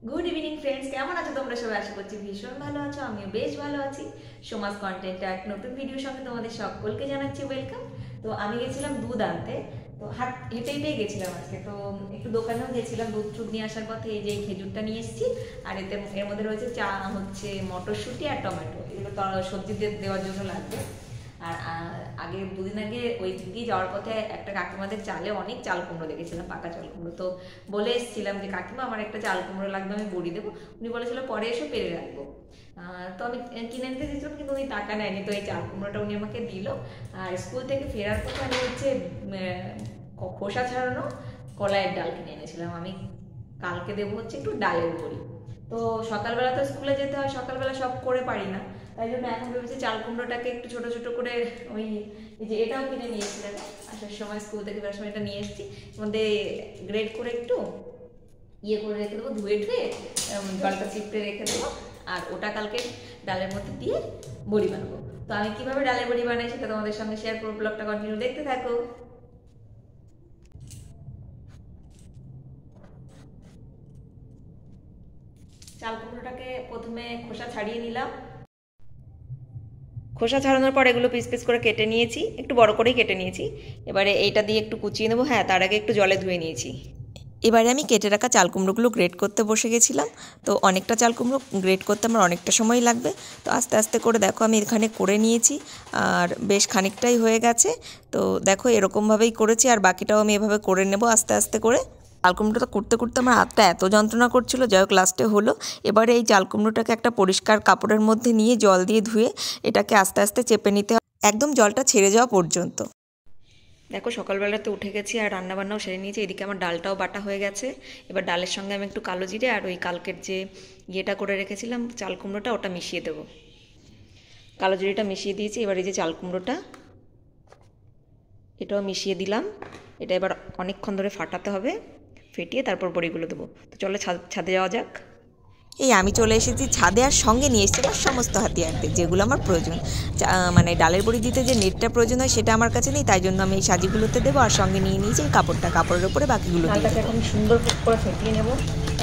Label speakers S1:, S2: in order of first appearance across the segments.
S1: Good evening friends, কেমন আছো তোমরা সবাই? আশা করছি ভীষণ ভালো আছো, আমিও বেশ ভালো আছি। সমাজ কন্টেন্টে এক নতুন ভিডিওর সঙ্গে তোমাদের সকলকে জানাচ্ছি ওয়েলকাম। তো আমি গেছিলাম দুধ আনতে, তো হেঁটে হেঁটেই গেছিলাম আজকে। তো একটু দোকানেও গেছিলাম, দুধ টুধ নিয়ে আসার পথে এই যে খেজুরটা নিয়ে এসেছি। আর এর মধ্যে রয়েছে চা, হচ্ছে মটরশুঁটি আর টমেটো, এগুলো তো সবজি দেওয়ার জন্য লাগবে। আর আগে দুদিন আগে ওই দিকে যাওয়ার পথে একটা কাকিমাদের চালে অনেক চাল কুমড়ো দেখেছিলাম, পাকা চাল কুমড়ো। তো বলে এসেছিলাম যে কাকিমা আমার একটা চাল কুমড়ো লাগবে, আমি বড়ি দেবো। উনি বলেছিল পরে এসে পেরে রাখবো। তো আমি কিনে নিতে দিয়েছিলাম, কিন্তু উনি টাকা নেয়নি। তো এই চাল কুমড়োটা উনি আমাকে দিল। আর স্কুল থেকে ফেরার পথে আমি হচ্ছে খোসা ছাড়ানো কলাইয়ের ডাল কিনে এনেছিলাম। আমি কালকে দেবো হচ্ছে একটু ডালের বড়ি। তো সকালবেলা তো স্কুলে যেতে হয়, সকালবেলা সব করে পারি না, তাই জন্য এখন ভেবেছি চাল কুমড়োটাকে একটু ছোট ছোট করে ওই যে এটাও কিনে নিয়েছিলাম আসার সময়, স্কুল থেকে ফেরার সময় এটা নিয়ে এসেছি। মধ্যে গ্রেড করে একটু ইয়ে করে রেখে দেবো, ধুয়ে ধুয়ে জলটা চিপড়ে রেখে দেবো। আর ওটা কালকে ডালের মধ্যে দিয়ে বড়ি বানাবো। তো আমি কিভাবে ডালের বড়ি বানাই সেটা তোমাদের সঙ্গে শেয়ার করবো, ব্লগটা কন্টিনিউ দেখতে থাকো। চাল কুমড়োটাকে প্রথমে খোসা ছাড়িয়ে নিলাম। খোসা ছাড়ানোর পর এগুলো পিস পিস করে কেটে নিয়েছি, একটু বড় করেই কেটে নিয়েছি। এবারে এইটা দিয়ে একটু কুচিয়ে নেবো। হ্যাঁ, তার আগে একটু জলে ধুয়ে নিয়েছি। এবারে আমি কেটে রাখা চাল কুমড়োগুলো গ্রেট করতে বসে গেছিলাম। তো অনেকটা চাল কুমড়ো গ্রেট করতে আমার অনেকটা সময় লাগবে। তো আস্তে আস্তে করে দেখো আমি এখানে করে নিয়েছি, আর বেশ খানিকটাই হয়ে গেছে। তো দেখো এরকমভাবেই করেছি, আর বাকিটাও আমি এভাবে করে নেব আস্তে আস্তে করে। চাল কুমড়োটা করতে করতে আমার হাতটা এত যন্ত্রণা করছিল, যাই হোক লাস্টে হলো। এবারে এই চাল কুমড়োটাকে একটা পরিষ্কার কাপড়ের মধ্যে নিয়ে জল দিয়ে ধুয়ে এটাকে আস্তে আস্তে চেপে নিতে হয়, একদম জলটা ছেড়ে যাওয়া পর্যন্ত। দেখো সকালবেলাতে উঠে গেছি আর রান্নাবান্নাও সেরে নিয়েছি। এদিকে আমার ডালটাও বাটা হয়ে গেছে। এবার ডালের সঙ্গে আমি একটু কালো জিরে আর ওই কালকের যে ইয়েটা করে রেখেছিলাম চাল কুমড়োটা, ওটা মিশিয়ে দেবো। কালো জিরেটা মিশিয়ে দিয়েছি। এবার এই যে চাল কুমড়োটা, এটাও মিশিয়ে দিলাম। এটা এবার অনেকক্ষণ ধরে ফাটাতে হবে, ফেটিয়ে তারপর বড়িগুলো দেবো। তো চলো ছাদে যাওয়া যাক। এই আমি চলে এসেছি ছাদে, আর সঙ্গে নিয়ে এসেছি আমার সমস্ত হাতিয়ারদের, যেগুলো আমার প্রয়োজন। মানে ডালের বড়ি দিতে যে নেটটা প্রয়োজন হয় সেটা আমার কাছে নেই, তাই জন্য আমি এই সাজিগুলোতে দেবো। আর সঙ্গে নিয়ে নিয়েছি এই কাপড়ের উপরে বাকিগুলো দিয়ে দেবো। এখন সুন্দর করে ফেটিয়ে নেবো।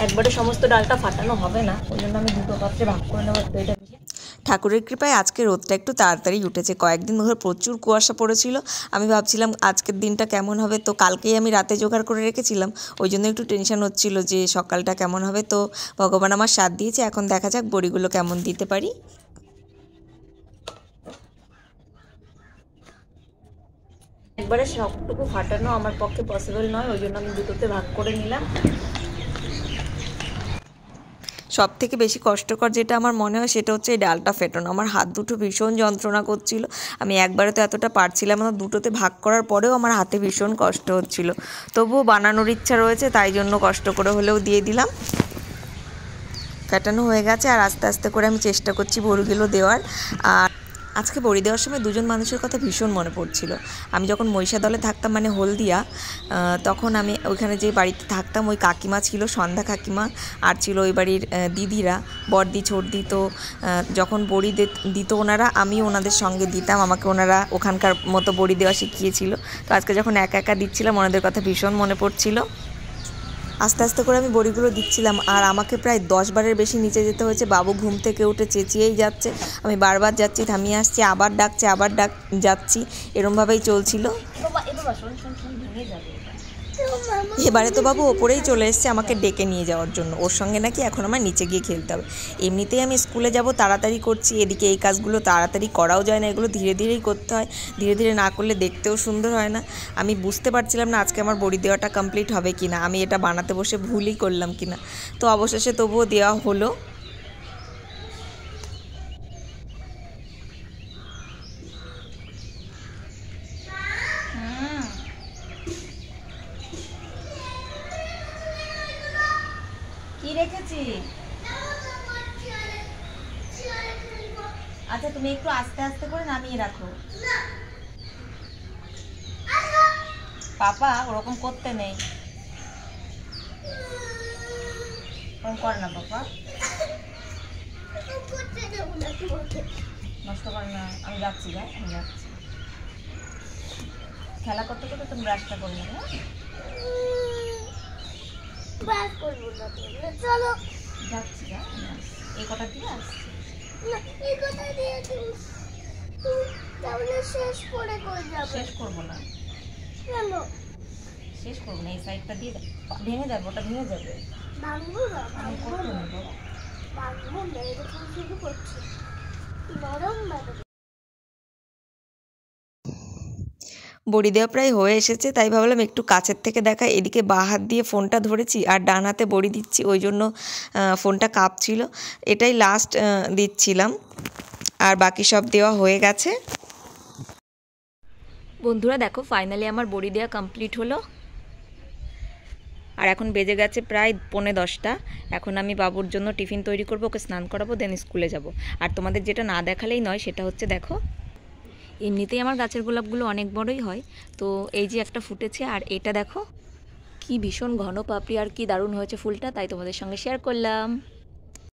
S1: একবারে সমস্ত ডালটা ফাটানো হবে না, ওই জন্য আমি দুটো পাত্রে ভাগ করে নেবো। এটা ঠাকুরের কৃপায় আজকে রোদটা একটু তাড়াতাড়ি উঠেছে। কয়েকদিন ধরে প্রচুর কুয়াশা পড়েছিল। আমি ভাবছিলাম আজকের দিনটা কেমন হবে, তো কালকেই আমি রাতে জোগাড় করে রেখেছিলাম, ওই জন্য একটু টেনশন হচ্ছিল যে সকালটা কেমন হবে। তো ভগবান আমার সাথ দিয়েছে, এখন দেখা যাক বড়িগুলো কেমন দিতে পারি। একবারে সবটুকু ফাটানো আমার পক্ষে পসিবল নয়, ওই জন্য আমি দুটোতে ভাগ করে নিলাম। সব থেকে বেশি কষ্টকর যেটা আমার মনে হয় সেটা হচ্ছে এই ডালটা ফেটানো। আমার হাত দুটো ভীষণ যন্ত্রণা করছিল। আমি একবারে তো এতটা পারছিলাম না, দুটোতে ভাগ করার পরেও আমার হাতে ভীষণ কষ্ট হচ্ছিল। তবুও বানানোর ইচ্ছা রয়েছে, তাই জন্য কষ্ট করে হলেও দিয়ে দিলাম। ফেটানো হয়ে গেছে, আর আস্তে আস্তে করে আমি চেষ্টা করছি বড়িগুলো দেওয়ার। আর আজকে বড়ি দেওয়ার সময় দুজন মানুষের কথা ভীষণ মনে পড়ছিল। আমি যখন মহিষাদলে থাকতাম, মানে হলদিয়া, তখন আমি ওইখানে যে বাড়িতে থাকতাম ওই কাকিমা ছিল, সন্ধ্যা কাকিমা, আর ছিল ওই বাড়ির দিদিরা, বড়দি ছোটদি। তো যখন বড়ি দিত ওনারা, আমি ওনাদের সঙ্গে দিতাম, আমাকে ওনারা ওখানকার মতো বড়ি দেওয়া শিখিয়েছিল। তো আজকে যখন একা একা দিচ্ছিলাম ওনাদের কথা ভীষণ মনে পড়ছিল। আস্তে আস্তে করে আমি বড়িগুলো দিচ্ছিলাম, আর আমাকে প্রায় 10 বারের বেশি নিচে যেতে হয়েছে। বাবু ঘুম থেকে উঠে চেঁচিয়েই যাচ্ছে, আমি বারবার যাচ্ছি, থামিয়ে আসছি, আবার ডাকছে, আবার যাচ্ছি, এরমভাবেই চলছিল। এবারে তো বাবু ওপরেই চলে এসছে আমাকে ডেকে নিয়ে যাওয়ার জন্য, ওর সঙ্গে নাকি এখন আমার নিচে গিয়ে খেলতে হবে। এমনিতেই আমি স্কুলে যাব তাড়াতাড়ি করছি, এদিকে এই কাজগুলো তাড়াতাড়ি করাও যায় না, এগুলো ধীরে ধীরেই করতে হয়। ধীরে ধীরে না করলে দেখতেও সুন্দর হয় না। আমি বুঝতে পারছিলাম না আজকে আমার বড়ি দেওয়াটা কমপ্লিট হবে কি না, আমি এটা বানাতে বসে ভুলই করলাম কি না। তো অবশেষে তবুও দেওয়া হলো। কি রেখেছি? আচ্ছা তুমি একটু আস্তে আস্তে করে নামিয়ে রাখো। পাপা ওরকম করতে নেই, ওরকম করে না পাপা, নষ্ট করে না। আমি যাচ্ছি, আমি যাচ্ছি। খেলা করতে করতে তুমি ব্রাশটা করে নেবে। চলো যাচ্ছি, যা আমি আসছি। এই কটা দিয়ে আসছি।
S2: না এই কথা দিয়ে তুমি তাহলে শেষ করে কই যাবে?
S1: শেষ করবো না,
S2: কেন
S1: শেষ করবো না। এই সাইডটা দিয়ে ভেঙে যাবে, ওটা ভেঙে যাবে।
S2: ভাঙবো না,
S1: আমি
S2: ভাঙবো
S1: করতে
S2: না,
S1: নেবো।
S2: ভাঙবো না, এরকম শুরু করছি নরম ভাবে।
S3: বড়ি দেওয়া প্রায় হয়ে এসেছে, তাই ভাবলাম একটু কাছের থেকে দেখা। এদিকে বাঁ হাত দিয়ে ফোনটা ধরেছি আর ডান হাতে বড়ি দিচ্ছি, ওই জন্য ফোনটা কাঁপছিল। এটাই লাস্ট দিচ্ছিলাম, আর বাকি সব দেওয়া হয়ে গেছে। বন্ধুরা দেখো, ফাইনালি আমার বড়ি দেওয়া কমপ্লিট হলো। আর এখন বেজে গেছে প্রায় 9:45। এখন আমি বাবুর জন্য টিফিন তৈরি করবো, ওকে স্নান করাবো, দেন স্কুলে যাব। আর তোমাদের যেটা না দেখালেই নয়, সেটা হচ্ছে দেখো, এমনিতেই আমার গাছের গোলাপগুলো অনেক বড়ই হয়, তো এই যে একটা ফুটেছে, আর এটা দেখো কি ভীষণ ঘন পাপড়ি, আর কি দারুণ হয়েছে ফুলটা, তাই তোমাদের সঙ্গে শেয়ার করলাম।